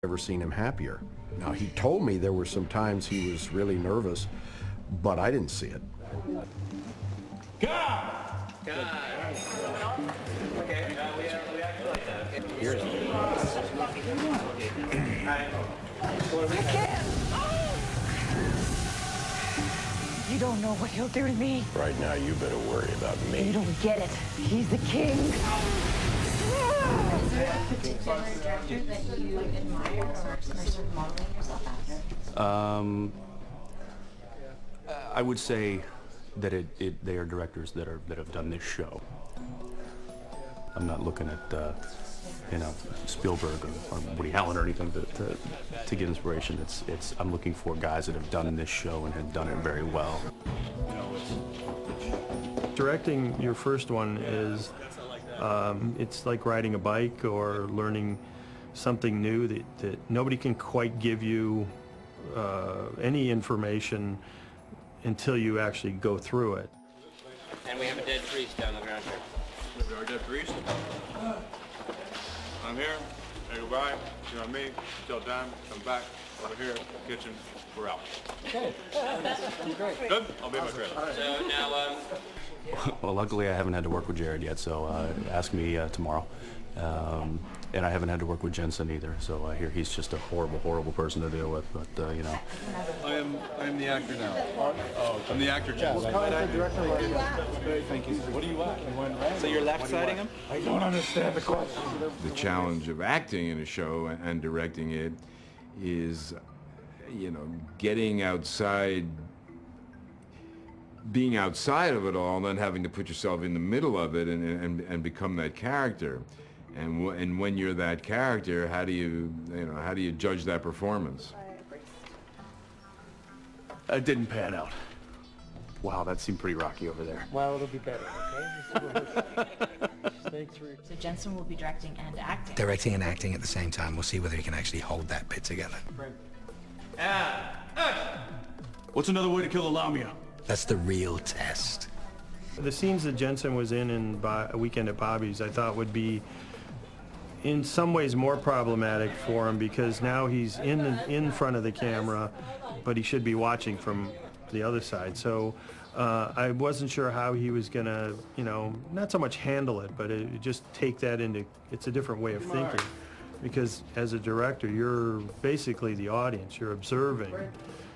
Never seen him happier. Now, he told me there were some times he was really nervous, but I didn't see it. God! Okay, we actually like that. Here's it. I can't! You don't know what he'll do to me. Right now, you better worry about me. You don't get it. He's the king. Is there a particular director that you admire or sort of modeling yourself as? I would say that they are directors that have done this show. I'm not looking at Spielberg or Woody Allen or anything to get inspiration. I'm looking for guys that have done this show and have done it very well. Directing your first one is it's like riding a bike or learning something new that nobody can quite give you any information until you actually go through it. And we have a dead priest down the ground here. Our dead priest? I'm here. Say goodbye. You know me. Till time. Come back. Over here. Kitchen. We're out. Okay. Great. Good? I'll be in my trailer. So now, Well, luckily I haven't had to work with Jared yet, so ask me tomorrow. And I haven't had to work with Jensen either, so I hear he's just a horrible, horrible person to deal with, but you know. I am the actor now. Oh, I'm the actor, Jensen. Thank you. What do you want? So you're left-siding him? I don't understand the question. The challenge of acting in a show and directing it is, you know, getting outside, being outside of it all, and then having to put yourself in the middle of it and become that character. And when you're that character, how do you judge that performance? It didn't pan out. Wow, that seemed pretty rocky over there. Well, it'll be better, okay? Stay through. So Jensen will be directing and acting. Directing and acting at the same time. We'll see whether he can actually hold that bit together. What's another way to kill a lamia? That's the real test. The scenes that Jensen was in A Weekend at Bobby's, I thought would be in some ways more problematic for him because now he's in front of the camera, but he should be watching from the other side. So I wasn't sure how he was gonna, not so much handle it, but just take that into, it's a different way of thinking. Because as a director, you're basically the audience. You're observing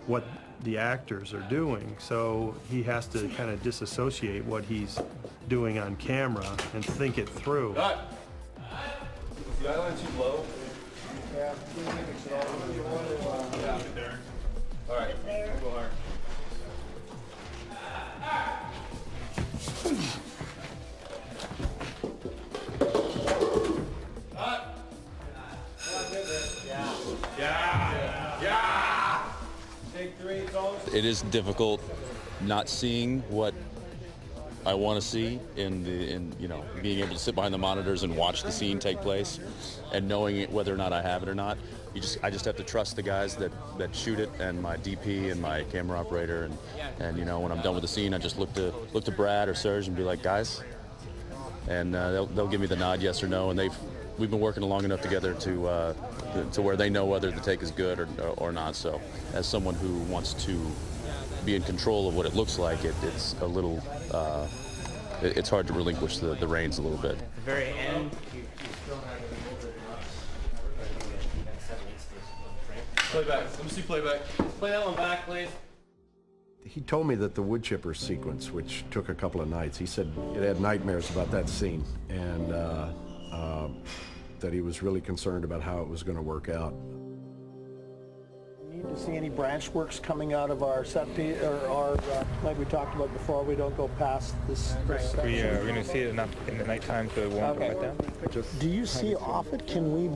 what the actors are doing. So he has to kind of disassociate what he's doing on camera and think it through. Is the eyeline too low? Yeah. All right. Go hard. Yeah. Take three, it is difficult not seeing what I want to see in being able to sit behind the monitors and watch the scene take place and knowing whether or not I have it or not. I just have to trust the guys that shoot it and my DP and my camera operator and when I'm done with the scene, I just look to Brad or Serge and be like, guys, and they'll give me the nod, yes or no, and we've been working long enough together to where they know whether the take is good or not. So as someone who wants to be in control of what it looks like, it's a little it's hard to relinquish the reins a little bit. at the very end, Playback. Let me see playback. play that one back, please. He told me that the wood chipper sequence, which took a couple of nights, he said it had nightmares about that scene, and that he was really concerned about how it was going to work out. Need to see any branch works coming out of our set piece, or like we talked about before, we don't go past this section. We're going to see it enough in the nighttime so it won't go down. Do you see off it? Can we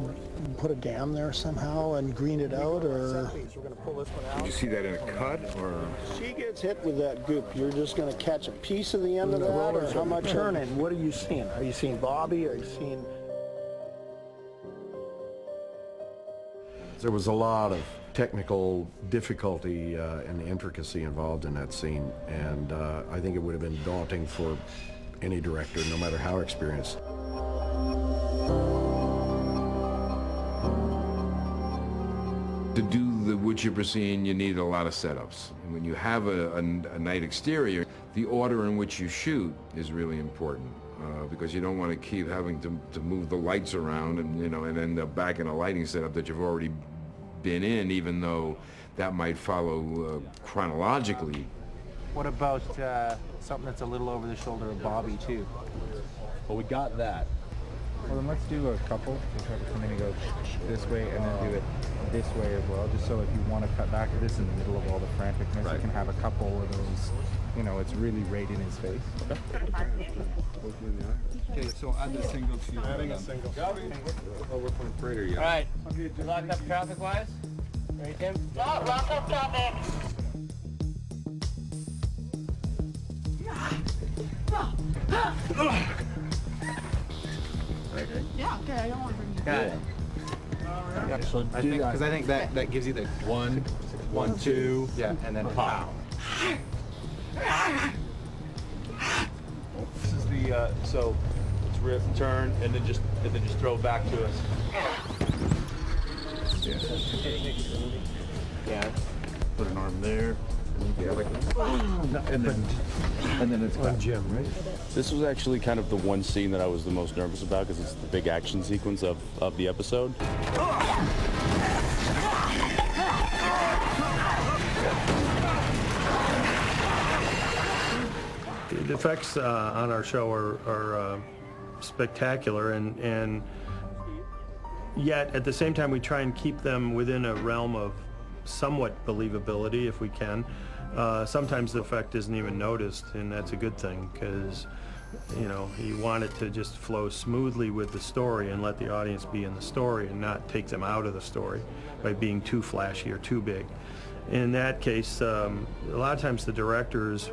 put a dam there somehow and green it out, or? We're going to pull this one out. Did you see that in a cut, or? She gets hit with that goop. You're just going to catch a piece of the end of that, or how much? Turning. What are you seeing? Are you seeing Bobby? Are you seeing? There was a lot of technical difficulty and intricacy involved in that scene, and I think it would have been daunting for any director, no matter how experienced. To do the wood chipper scene, you need a lot of setups. And when you have a night exterior, the order in which you shoot is really important. Because you don't want to keep having to move the lights around and, you know, and end up back in a lighting setup that you've already been in, even though that might follow chronologically. What about something that's a little over the shoulder of Bobby, too? Well, we got that. Well, then let's do a couple. We'll try to come in and go this way and then do it this way as well, just so if you want to cut back to this in the middle of all the franticness, you can have a couple of those, you know, it's really right in his face. Okay, so add the single to you. Adding a single. Oh, we're putting freighter, yeah. All right. Locked up traffic-wise? Ready, Tim? Lock up traffic. Yeah, okay, I don't want to bring you Got it. Yeah, so because I think that gives you the 1, 1, 2, yeah, and then pow. This is the so it's rip, turn, and then just throw it back to us. Yeah. Put an arm there. Yeah, like, and then it's back. Jim, right? This was actually kind of the one scene that I was the most nervous about because it's the big action sequence of the episode. The effects on our show are spectacular, and yet at the same time we try and keep them within a realm of somewhat believability if we can. Sometimes the effect isn't even noticed, and that's a good thing because, you know, you want it to just flow smoothly with the story and let the audience be in the story and not take them out of the story by being too flashy or too big. In that case, a lot of times the directors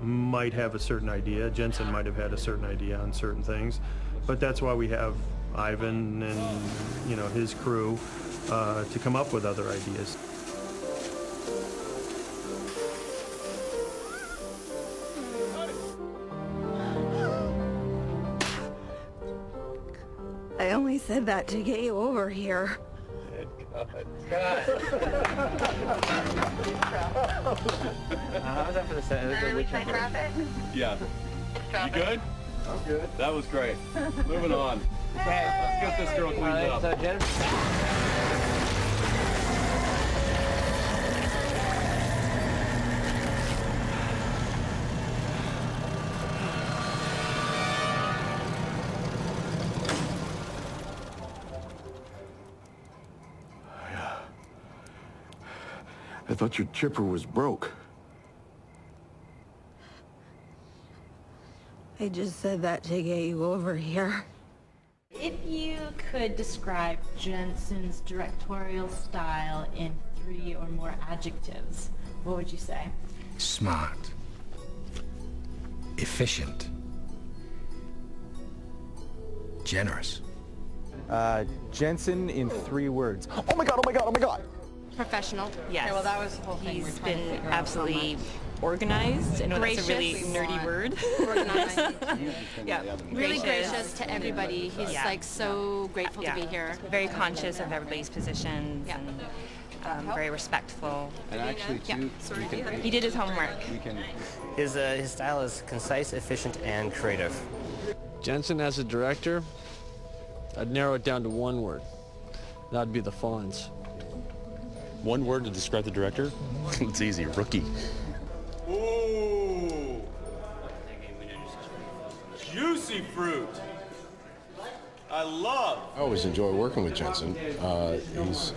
might have a certain idea. Jensen might have had a certain idea on certain things, but that's why we have Ivan and, you know, his crew to come up with other ideas. I only said that to get you over here. How's that for the set? Yeah. You good? I'm good. That was great. Moving on. Okay, let's get this girl cleaned up. So Jennifer. I thought your chipper was broke. I just said that to get you over here. If you could describe Jensen's directorial style in 3 or more adjectives, what would you say? Smart. Efficient. Generous. Jensen in 3 words. Oh my god, oh my god, oh my god! Professional, yes. Okay, well, that was the whole thing. He's been absolutely organized. I know that's a really nerdy word. Organized. Yeah. Really gracious to everybody. He's like so grateful to be here. Very conscious of everybody's positions and very respectful. And actually, too, he did his homework. His style is concise, efficient, and creative. Jensen as a director, I'd narrow it down to 1 word. That'd be the Fonz. 1 word to describe the director? It's easy, rookie. Ooh! Juicy fruit! I always enjoy working with Jensen.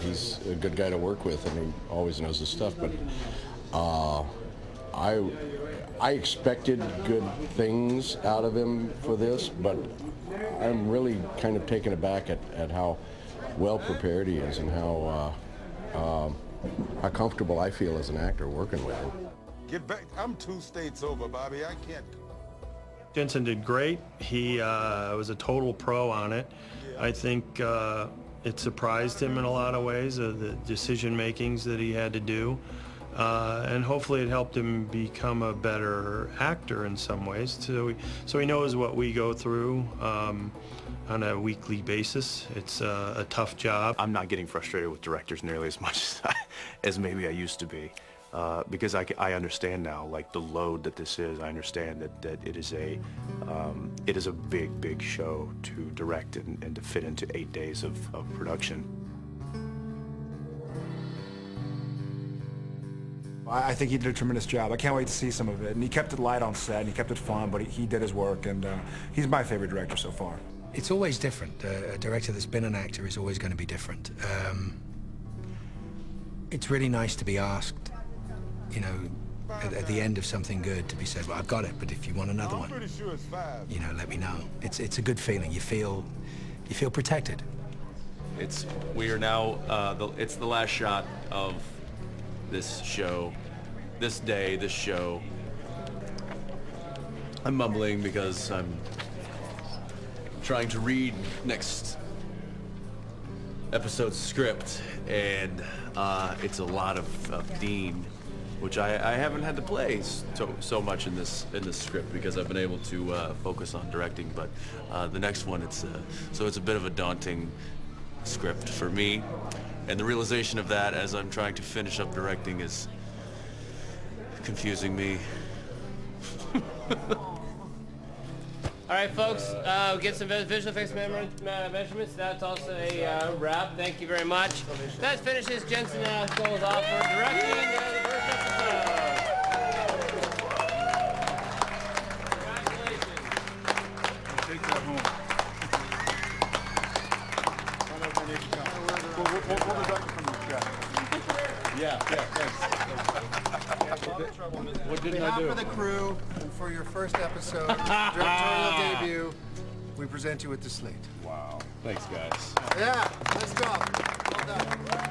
He's a good guy to work with, and he always knows his stuff, but I expected good things out of him for this, but I'm really kind of taken aback at how well prepared he is and how comfortable I feel as an actor working with him. Get back. I'm 2 states over, Bobby. I can't. Jensen did great. He was a total pro on it. I think it surprised him in a lot of ways, the decision makings that he had to do. And hopefully it helped him become a better actor in some ways. So he knows what we go through on a weekly basis. It's a tough job. I'm not getting frustrated with directors nearly as much as maybe I used to be, because I understand now, like, the load that this is. I understand that it is a big show to direct and to fit into 8 days of production. I think he did a tremendous job. I can't wait to see some of it. And he kept it light on set, and he kept it fun, but he did his work, and he's my favorite director so far. It's always different. A director that's been an actor is always going to be different. It's really nice to be asked, you know, at the end of something good, to be said, well, I've got it, but if you want another one, you know, let me know. It's a good feeling. You feel protected. We are now, it's the last shot of this show, this day, this show. I'm mumbling because I'm trying to read next episode's script, and it's a lot of Dean, which I haven't had to play so much in this script because I've been able to focus on directing. But the next one, it's a bit of a daunting script for me, and the realization of that as I'm trying to finish up directing is confusing me. All right, folks, get some visual effects measurements. That's also a wrap. Thank you very much. That finishes Jensen Ackles off for directing the first episode. Congratulations. Take that home. We'll deduct it from the check. Yeah, thanks. What didn't I do? On behalf of the crew, and for your first episode, directorial debut, we present you with the slate. Wow. Thanks, guys. Yeah, let's go. Well done.